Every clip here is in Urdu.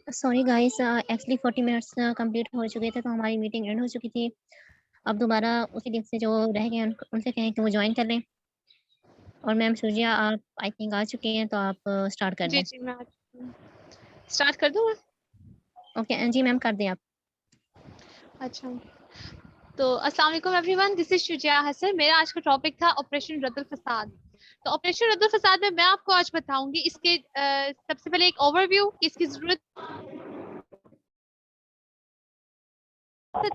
Sorry guys, actually 40 minutes complete ہو چکے تھے تو ہماری میٹنگ اینڈ ہو چکی تھی. اب دوبارہ اسی لنک سے جو رہ گئے ان سے کہیں کہ وہ جوائن کر لیں. اور میم سوجیا آپ آئی تھنک آ چکی ہیں تو آپ اسٹارٹ کر دیں. جی میں اسٹارٹ کر دوں. اوکے جی میم کر دیں آپ. اچھا تو السلام علیکم ایوری ون، دس از شجاع حسن. میرا آج کا ٹاپک تھا آپریشن رد الفساد. تو آپریشن رد الفساد میں آپ کو آج بتاؤں گی اس کے سب سے پہلے ایک اوور ویو، اس کی ضرورت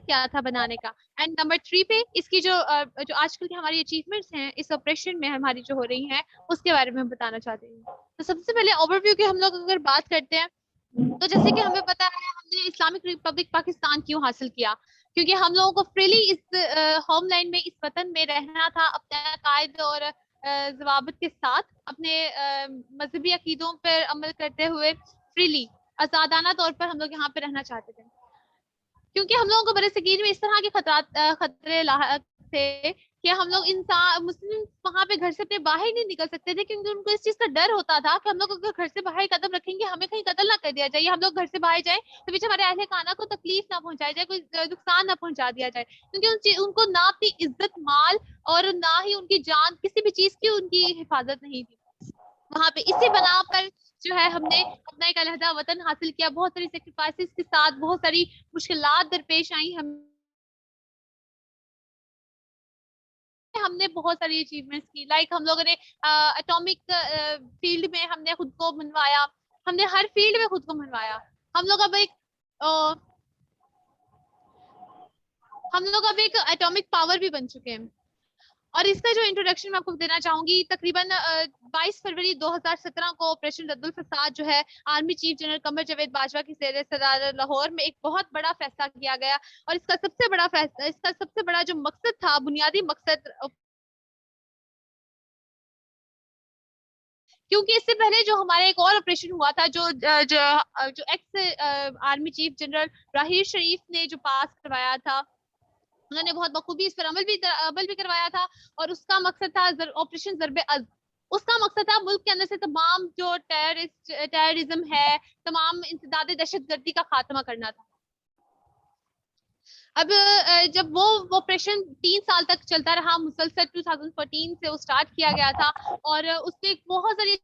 کیا تھا بنانے کا، اینڈ نمبر 3 پہ اس کی جو آج کل کی ہماری اچیومنٹس ہیں اس آپریشن میں ہماری جو ہو رہی ہیں اس کے بارے میں ہم بتانا چاہتے ہیں. تو سب سے پہلے اوور ویو کی ہم لوگ اگر بات کرتے ہیں تو جیسے کہ ہمیں پتا ہے ہم نے اسلامک ریپبلک پاکستان کیوں حاصل کیا، کیونکہ ہم لوگوں کو فریلی اس ہوم لینڈ میں اس وطن میں رہنا تھا اپنے عقائد اور ضوابط کے ساتھ، اپنے مذہبی عقیدوں پر عمل کرتے ہوئے فریلی آزادانہ طور پر ہم لوگ یہاں پہ رہنا چاہتے تھے. کیونکہ ہم لوگوں کو برصغیر میں اس طرح کے خطرے لاحق تھے کہ ہم لوگ انسان مسلم وہاں پہ گھر سے اپنے باہر نہیں نکل سکتے تھے، کیونکہ ان کو اس چیز کا ڈر ہوتا تھا کہ ہم لوگ اگر گھر سے باہر قدم رکھیں گے ہمیں کہیں قتل نہ کر دیا جائے، ہم لوگ گھر سے باہر جائیں تو پیچھے ہمارے اہل خانہ کو تکلیف نہ پہنچائی جائے، کوئی نقصان نہ پہنچا دیا جائے، کیونکہ ان کو نہ اپنی عزت مال اور نہ ہی ان کی جان کسی بھی چیز کی ان کی حفاظت نہیں تھی وہاں پہ. اسی بنا پر جو ہے ہم نے اپنا ایک علیحدہ وطن حاصل کیا، بہت ساری سیکریفائسز کے ساتھ، بہت ساری مشکلات درپیش آئیں. ہم نے بہت ساری اچیومنٹس کی، لائک ہم لوگوں نے اٹامک فیلڈ میں ہم نے خود کو منوایا، ہم نے ہر فیلڈ میں خود کو منوایا. ہم لوگ اب ایک اٹامک پاور بھی بن چکے ہیں. اور اس کا جو انٹروڈکشن میں آپ کو دینا چاہوں گی، تقریباً 22 فروری 2017 کو آپریشن رد الفساد جو ہے army chief general Qamar Javed Bajwa کی زیر صدارت لاہور میں ایک بہت بڑا فیصلہ کیا گیا. اور اس کا سب سے بڑا جو مقصد تھا، بنیادی مقصد، کیونکہ اس سے پہلے جو ہمارے ایک اور آپریشن ہوا تھا جو ایکس آرمی چیف جنرل راہیر شریف نے جو پاس کروایا تھا، انہوں نے بہت بخوبی اس پر عمل بھی کروایا تھا. اور اس کا مقصد تھا آپریشن ضرب عزم. اس کا مقصد تھا ملک کے اندر سے تمام جو ٹیررزم ہے، تمام انسداد دہشت گردی کا خاتمہ کرنا تھا. اب جب وہ آپریشن 3 سال تک چلتا رہا مسلسل، 2014 سے وہ سٹارٹ کیا گیا تھا، اور اس میں بہت ساری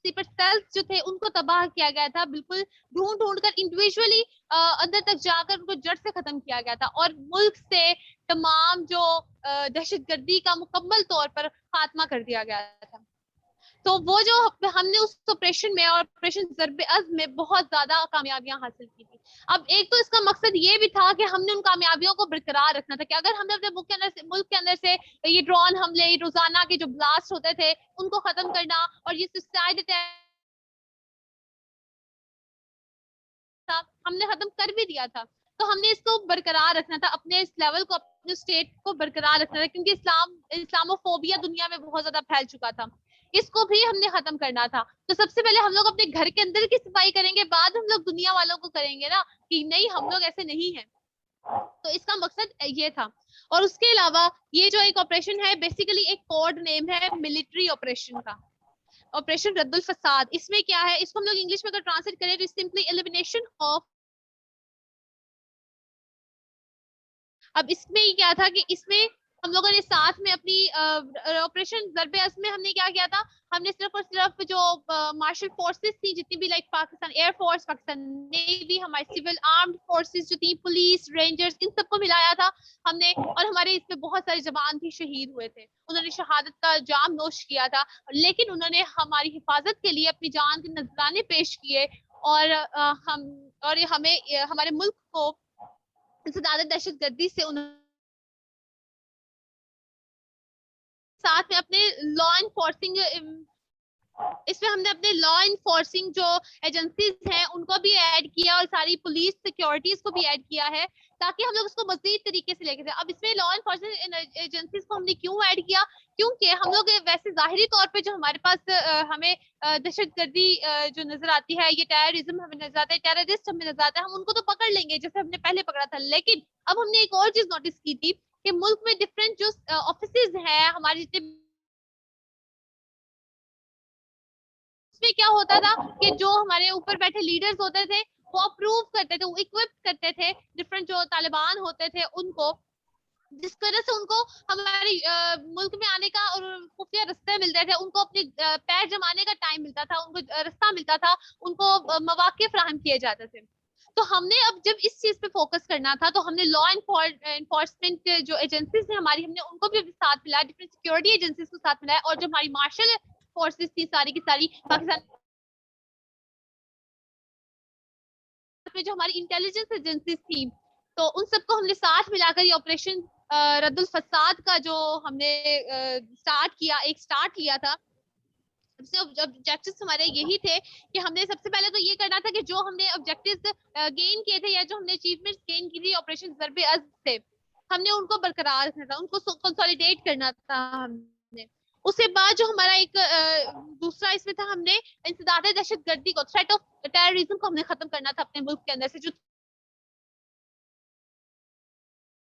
سیلز جو تھے ان کو تباہ کیا گیا تھا، بالکل ڈھونڈ کر انڈیویجولی اندر تک جا کر ان کو جڑ سے ختم کیا گیا تھا، اور ملک سے تمام جو دہشت گردی کا مکمل طور پر خاتمہ کر دیا گیا تھا. تو وہ جو ہم نے اس آپریشن میں اور آپریشن ضرب عزم میں بہت زیادہ کامیابیاں حاصل کی تھی. اب ایک تو اس کا مقصد یہ بھی تھا کہ ہم نے ان کامیابیوں کو برقرار رکھنا تھا، کہ اگر ہم نے اپنے ملک کے اندر سے یہ ڈرون حملے، روزانہ کے جو بلاسٹ ہوتے تھے ان کو ختم کرنا، اور یہ سوسائڈ ہم نے ختم کر بھی دیا تھا. تو ہم نے اس کو برقرار رکھنا تھا، اپنے اس لیول کو، اپنے اسٹیٹ کو برقرار رکھنا تھا، کیونکہ اسلاموفوبیا دنیا میں بہت زیادہ پھیل چکا تھا، اس کو بھی ہم نے ختم کرنا تھا. تو سب سے پہلے ہم لوگ اپنے گھر کے اندر کی صفائی کریں گے، بعد ہم لوگ دنیا والوں کو کریں گے نا، کہ نہیں ہم لوگ ایسے نہیں ہیں. تو اس کا مقصد یہ تھا. اور اس کے علاوہ یہ جو ایک آپریشن ہے بیسیکلی ایک کوڈ نیم ہے ملٹری آپریشن کا، آپریشن رد الفساد. اس میں کیا ہے، اس کو ہم لوگ انگلش میں اگر ٹرانسلیٹ کریں تو سمپلی ایلیمینیشن آف. اب اس میں کیا تھا کہ اس میں ہم لوگوں نے ساتھ میں اپنی آپریشن ضرب عزم میں ہم نے کیا تھا، ہم نے صرف اور صرف جو مارشل فورسز تھی جتنی بھی، like Pakistan air force, Pakistan navy, ہماری سول آرمڈ فورسز جو تھی، پولیس، رینجرز، ان سب کو ملایا تھا ہم نے. اور ہمارے اس میں بہت سارے جوان تھی شہید ہوئے تھے، انہوں نے شہادت کا جام نوش کیا تھا، لیکن انہوں نے ہماری حفاظت کے لیے اپنی جان کے نذرانے پیش کیے، اور ہمیں ہمارے ملک کو زیادہ دہشت گردی سے ساتھ میں اپنے لا انفورسنگ، اس میں ہم نے اپنے لا انفورسنگ جو ایجنسیز ہیں ان کو بھی ایڈ کیا، اور ساری پولیس سیکیورٹیز کو بھی ایڈ کیا ہے، تاکہ ہم لوگ اس کو مزید طریقے سے لے کے جائیں. اب اس میں لا انفورسنگ ایجنسیز کو ہم نے کیوں ایڈ کیا، کیونکہ ہم لوگ ویسے ظاہری طور پہ جو ہمارے پاس ہمیں دہشت گردی جو نظر آتی ہے، یہ ٹیررزم ہمیں نظر آتا ہے، ٹیررسٹ ہمیں نظر آتا ہے، ہم ان کو تو پکڑ لیں گے جیسے ہم نے پہلے پکڑا تھا. لیکن اب ہم نے ایک اور چیز نوٹس کی تھی کہ ملک میں ڈفرینٹ جو آفیسز ہیں ہمارے جتنے، اس میں میں کیا ہوتا تھا کہ جو ہمارے اوپر بیٹھے لیڈرز ہوتے تھے وہ اپروو کرتے تھے, وہ اکوپ کرتے تھے ڈفرینٹ جو طالبان ہوتے تھے ان کو, جس وجہ سے ان کو ہمارے ملک میں آنے کا اور خفیہ رستے ملتے تھے, ان کو اپنے پیر جمانے کا ٹائم ملتا تھا, ان کو رستہ ملتا تھا, ان کو مواقع فراہم کیے جاتے تھے. تو ہم نے اب جب اس چیز پہ فوکس کرنا تھا تو ہم نے لا انفورسمنٹ جو ایجنسیز ہیں ہماری, ہم نے ان کو بھی ساتھ ملایا, ڈفرینٹ سیکورٹی ایجنسیز کو ساتھ ملایا, اور جو ہماری مارشل فورسز تھی ساری کی ساری پاکستان میں جو ہماری انٹیلیجنس ایجنسیز تھی, تو ان سب کو ہم نے ساتھ ملا کر یہ آپریشن رد الفساد کا جو ہم نے اسٹارٹ لیا تھا. آبجیکٹیوز ہمارے یہی تھے کہ ہم نے سب سے پہلے تو یہ کرنا تھا کہ جو ہم نے آبجیکٹیوز گین کیے تھے یا جو ہم نے اچیومنٹس گین کی تھی آپریشن ضرب عزم سے, ہم نے ان کو برقرار رکھنا تھا, ان کو کنسولیڈیٹ کرنا تھا. ہم نے اس کے بعد جو ہمارا ایک دوسرا اس میں تھا, ہم نے انسداد دہشت گردی کو, تھریٹ آف ٹیررزم کو ہم نے ختم کرنا تھا اپنے ملک کے اندر سے. جو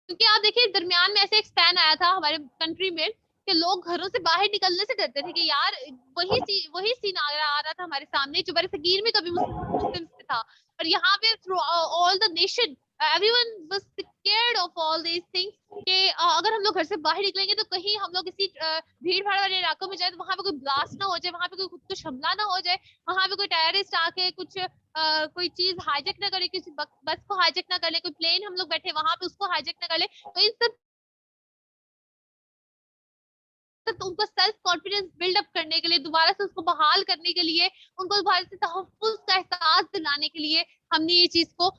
کیونکہ آپ دیکھیں درمیان میں ایسے ایک سپین آیا تھا ہمارے کنٹری میں کہ لوگ گھروں سے باہر نکلنے سے ڈرتے تھے کہ یار وہی سین آ رہا تھا ہمارے سامنے جو برِ صغیر میں کبھی مسلم سے تھا, اور یہاں پہ through all the nation every one was scared of all these things کہ اگر ہم لوگ گھر سے باہر نکلیں گے تو کہیں ہم لوگ کسی بھیڑ بھاڑ والے علاقوں میں جائیں تو وہاں پہ کوئی بلاسٹ نہ ہو جائے, وہاں پہ کوئی خود کش حملہ نہ ہو جائے, وہاں پہ کوئی ٹیررسٹ آ کے کچھ کوئی چیز ہائیجیک نہ کرے, کسی بس کو ہائیجیک نہ کر لے, کوئی پلین ہم لوگ بیٹھے وہاں پہ اس کو ہائیجیک نہ کر لے. تو ان سب ان کو سیلف کانفیڈینس بلڈ اپ کرنے کے لیے, دوبارہ سے اس کو بحال کرنے کے لیے, ان کو دوبارہ سے تحفظ کا احساس دلانے کے لیے ہم نے یہ چیز کو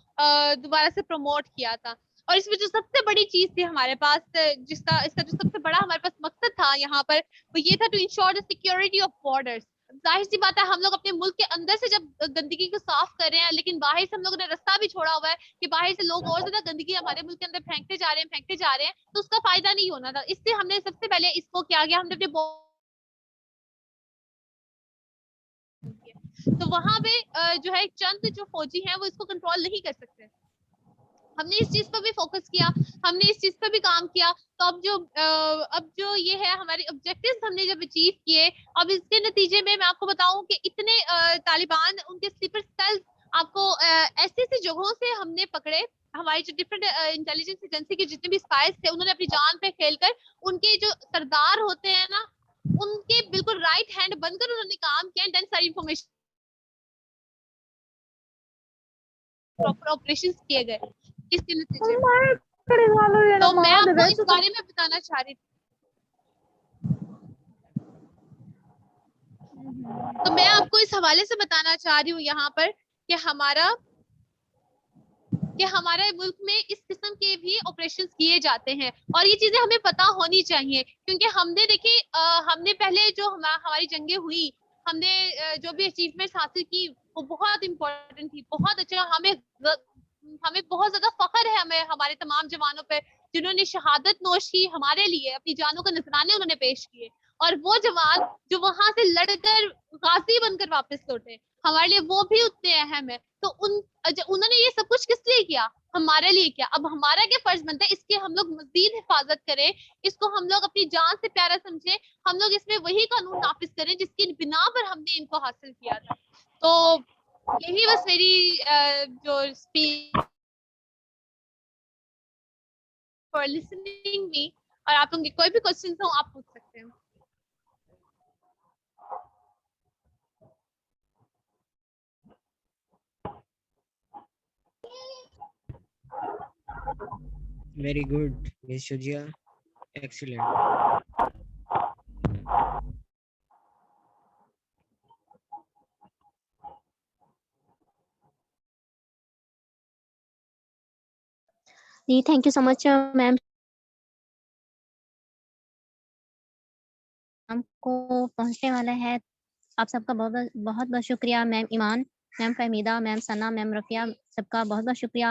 دوبارہ سے پروموٹ کیا تھا. اور اس میں جو سب سے بڑی چیز تھی ہمارے پاس, اس کا جو سب سے بڑا ہمارے پاس مقصد تھا یہاں پر, وہ یہ تھا to ensure the security of borders. ظاہر سی بات ہے ہم لوگ اپنے ملک کے اندر سے جب گندگی کو صاف کر رہے ہیں, لیکن باہر سے ہم لوگوں نے رستہ بھی چھوڑا ہوا ہے کہ باہر سے لوگ اور زیادہ گندگی ہمارے ملک کے اندر پھینکتے جا رہے ہیں, تو اس کا فائدہ نہیں ہونا تھا. اس سے ہم نے سب سے پہلے اس کو کیا گیا, ہم نے اپنے تو وہاں پہ جو ہے چند جو فوجی ہیں وہ اس کو کنٹرول نہیں کر سکتے. ہم نے اس چیز پر بھی فوکس کیا, ہم نے اس چیز پر بھی کام کیا. تو اب جو یہ ہے ہمارے آبجیکٹیوز ہم نے جب اچیو کیے, اب اس کے نتیجے میں آپ کو بتاؤں کہ اتنے طالبان ان کے سلیپر سیلز آپ کو ایسی ایسی جگہوں سے ہم نے پکڑے, ہماری جو ڈفرنٹ انٹیلیجنس ایجنسی کے جتنے بھی اسپائز تھے انہوں نے اپنی جان پہ کھیل کر ان کے جو سردار ہوتے ہیں نا ان کے بالکل رائٹ ہینڈ بن کر انہوں نے کام کیا, دین ساری انفارمیشن پراپر آپریشن کیے گئے اس کے نتیجے میں. تو میں آپ کو اس بارے میں بتانا چاہ رہی تھی, تو میں آپ کو اس حوالے سے بتانا چاہ رہی ہوں یہاں پر کہ ہمارے ملک میں اس قسم کے بھی آپریشن کیے جاتے ہیں, اور یہ چیزیں ہمیں پتا ہونی چاہیے. کیونکہ ہم نے دیکھی ہم نے پہلے جو ہماری جنگیں ہوئی, ہم نے جو بھی اچیومنٹس حاصل کی وہ بہت امپورٹنٹ تھی, بہت اچھا. ہمیں بہت زیادہ فخر ہے ہمارے تمام جوانوں پہ جنہوں نے شہادت نوش کی ہمارے لیے, اپنی جانوں کا نذرانے انہوں نے پیش کیے. اور وہ جوان جو وہاں سے لڑ کر غازی بن کر واپس لوٹے, ہمارے لیے وہ بھی اتنے اہم ہے. تو انہوں نے یہ سب کچھ کس لیے کیا, ہمارے لیے کیا. اب ہمارا کیا فرض بنتا ہے اس کی ہم لوگ مزید حفاظت کریں, اس کو ہم لوگ اپنی جان سے پیارا سمجھیں, ہم لوگ اس میں وہی قانون نافذ کریں جس کی بنا پر ہم نے ان کو حاصل کیا تھا. تو یہی بس میری جو اسپیچ فار لسننگ می, اور آپ لوگوں کے کوئی بھی کوشچنس ہوں آپ پوچھ سکتے ہیں. Very good, Miss Shujia. Excellent. جی thank you so much ma'am. ہم کو پہنچنے والا ہے, آپ سب کا بہت بہت شکریہ. میم ایمان, میم فہمیدہ, میم ثنا, میم رفیہ, سب کا بہت بہت شکریہ.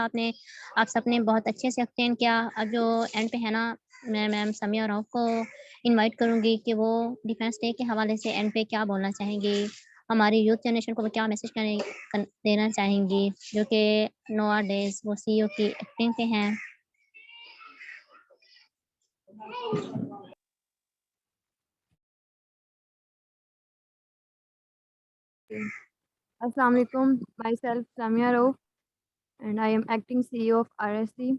آپ سب نے بہت اچھے سے ایکسپلین کیا. اب جو اینڈ پہ ہے نا, میں میم سمیہ راؤ کو انوائٹ کروں گی کہ وہ ڈیفینس ڈے کے حوالے سے اینڈ پہ کیا بولنا چاہیں گی, ہماری یوتھ جنریشن کو وہ کیا میسج دینا چاہیں گی, جو کہ نوا ڈیز وہ سی او کی ایکٹنگ پہ ہیں. Assalamu alaikum. Myself Samia Rauf and I am acting CEO of RSC.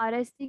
RSC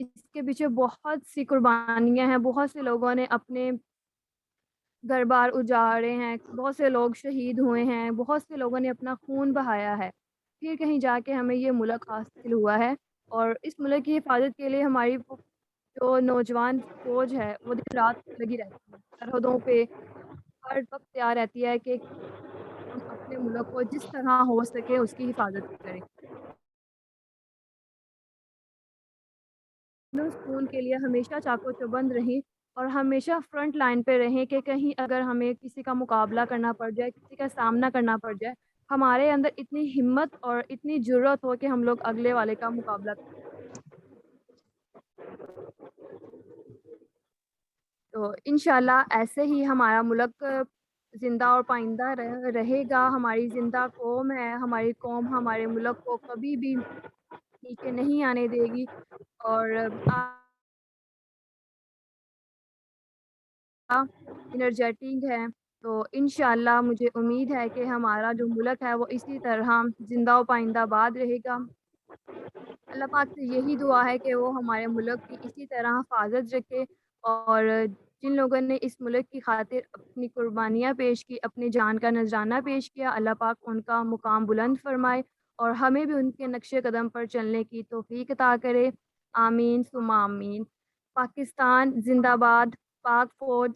اس کے پیچھے بہت سی قربانیاں ہیں، بہت سے لوگوں نے اپنے گھر بار اجاڑے ہیں، بہت سے لوگ شہید ہوئے ہیں، بہت سے لوگوں نے اپنا خون بہایا ہے، پھر کہیں جا کے ہمیں یہ ملک حاصل ہوا ہے. اور اس ملک کی حفاظت کے لیے ہماری جو نوجوان فوج ہے وہ دن رات لگی رہتی ہے، سرحدوں پہ ہر وقت تیار رہتی ہے کہ ہم اپنے ملک کو جس طرح ہو سکے اس کی حفاظت کریں. اس خون کے لیے ہمیشہ چاقو چوبند رہیں اور ہمیشہ فرنٹ لائن پہ رہیں کہ کہیں اگر ہمیں کسی کا مقابلہ کرنا پڑ جائے، کسی کا سامنا کرنا پڑ جائے، ہمارے اندر اتنی ہمت اور اتنی جرأت ہو کہ ہم لوگ اگلے والے کا مقابلہ کریں. تو انشاءاللہ ایسے ہی ہمارا ملک زندہ اور پائندہ رہے گا. ہماری زندہ قوم ہے، ہماری قوم ہمارے ملک کو کبھی بھی نیچے نہیں آنے دے گی. اور انرجیٹنگ ہے، تو انشاءاللہ مجھے امید ہے کہ ہمارا جو ملک ہے وہ اسی طرح زندہ و پائندہ باد رہے گا. اللہ پاک سے یہی دعا ہے کہ وہ ہمارے ملک کی اسی طرح حفاظت رکھے، اور جن لوگوں نے اس ملک کی خاطر اپنی قربانیاں پیش کی، اپنی جان کا نذرانہ پیش کیا، اللہ پاک ان کا مقام بلند فرمائے اور ہمیں بھی ان کے نقش قدم پر چلنے کی توفیق عطا کرے. آمین ثم آمین. پاکستان زندہ باد. پاک فوج.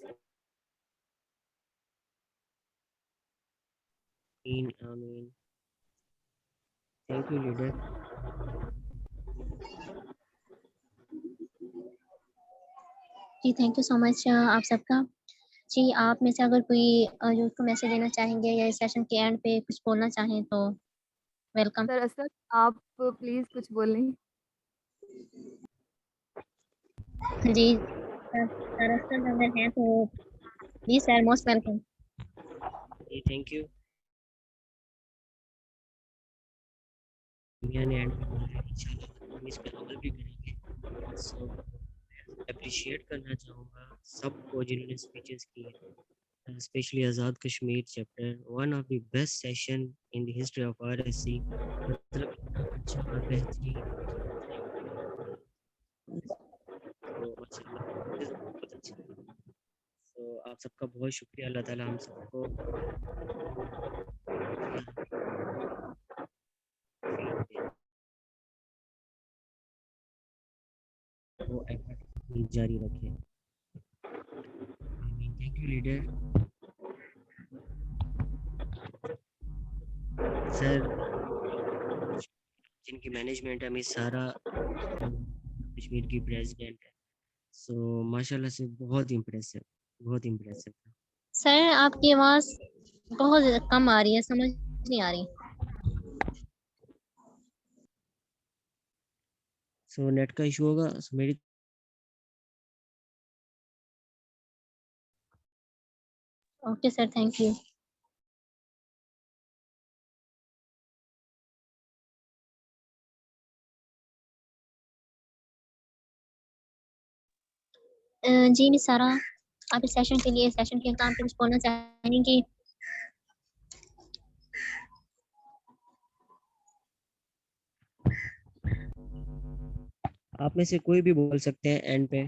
آمین آمین. Thank you leader. جی تھینک یو سو مچ آپ سب کا. جی آپ میں سے اگر کوئی یوتھ کو میسج دینا چاہیں گے یا اس سیشن کے اینڈ پہ کچھ بولنا چاہیں تو ویلکم. دراصل آپ پلیز کچھ بولیں. جی دراصل اگر ہیں تو پلیز سر موسٹ ویلکم. جی تھینک یو. دنیا نے اینڈ پہ بولا ہے انشاءاللہ ہم اس پہ عمل بھی کریں گے. سو اپریشیٹ کرنا چاہوں گا سب کو جنہوں نے اسپیچز کی ہیں، especially Azad Kashmir chapter. One of the best session in the history of RSC. مطلب اتنا اچھا اور بہترین. تو ماشاء اللہ مجھے بہت اچھا لگا. تو آپ سب کا بہت شکریہ. اللہ تعالیٰ ہم سب کو وہ ایفرٹ جاری رکھے. Thank you leader. سر جن کی مینجمنٹ ہے مس سارا کشمیر کی پریزیڈنٹ ہے. سو ماشاء اللہ سے بہت امپریسو بہت امپریسو تھا. سر آپ کی آواز بہت کم آ رہی ہے، سمجھ نہیں آ رہی. سو نیٹ کا ایشو ہوگا. سو میری اوکے سر تھینک یو. جی مس سارا آپ اس سیشن کے لیے سیشن کے اختتام پہ کچھ بولنا چاہیں گی؟ آپ میں سے کوئی بھی بول سکتے ہیں اینڈ پہ.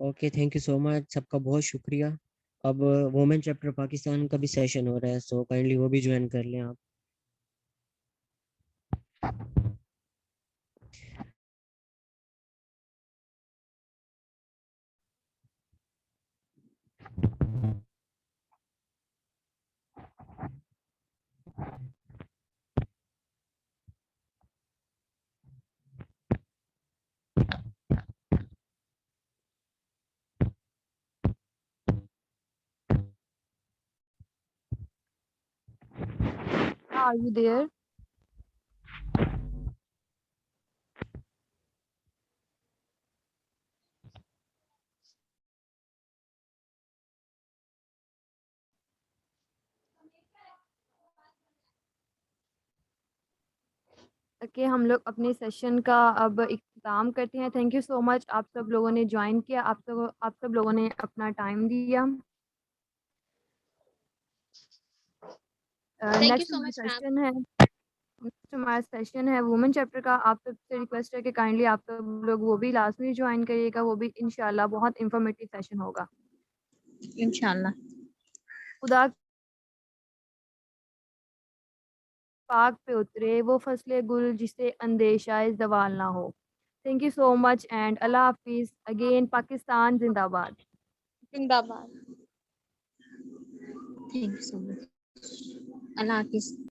اوکے تھینک یو سو مچ, سب کا بہت شکریہ. اب وومن چیپٹر پاکستان کا بھی سیشن ہو رہا ہے, سو کائنڈلی وہ بھی جوائن کر لیں آپ. Are you there? کہ ہم لوگ اپنے سیشن کا اب اختتام کرتے ہیں. تھینک یو سو مچ, آپ سب لوگوں نے جوائن کیا, آپ سب لوگوں نے اپنا ٹائم دیا. تھینک یو نیکسٹ سو ہمارا مچ میم. سیشن ہے سیشن ہے وومن چیپٹر کا. آپ سب سے ریکویسٹ ہے کہ کائنڈلی آپ سب لوگ وہ بھی لازمی جوائن کریے گا. وہ بھی انشاءاللہ بہت انفارمیٹیو سیشن ہوگا. انشاءاللہ. خدا پاک پہ اترے وہ فصل گل جسے اندیشہ زوال نہ ہو. Thank you so much and اللہ حافظ. اگین پاکستان زندہ باد. زندہ باد. تھینک یو سو مچ. اللہ حافظ.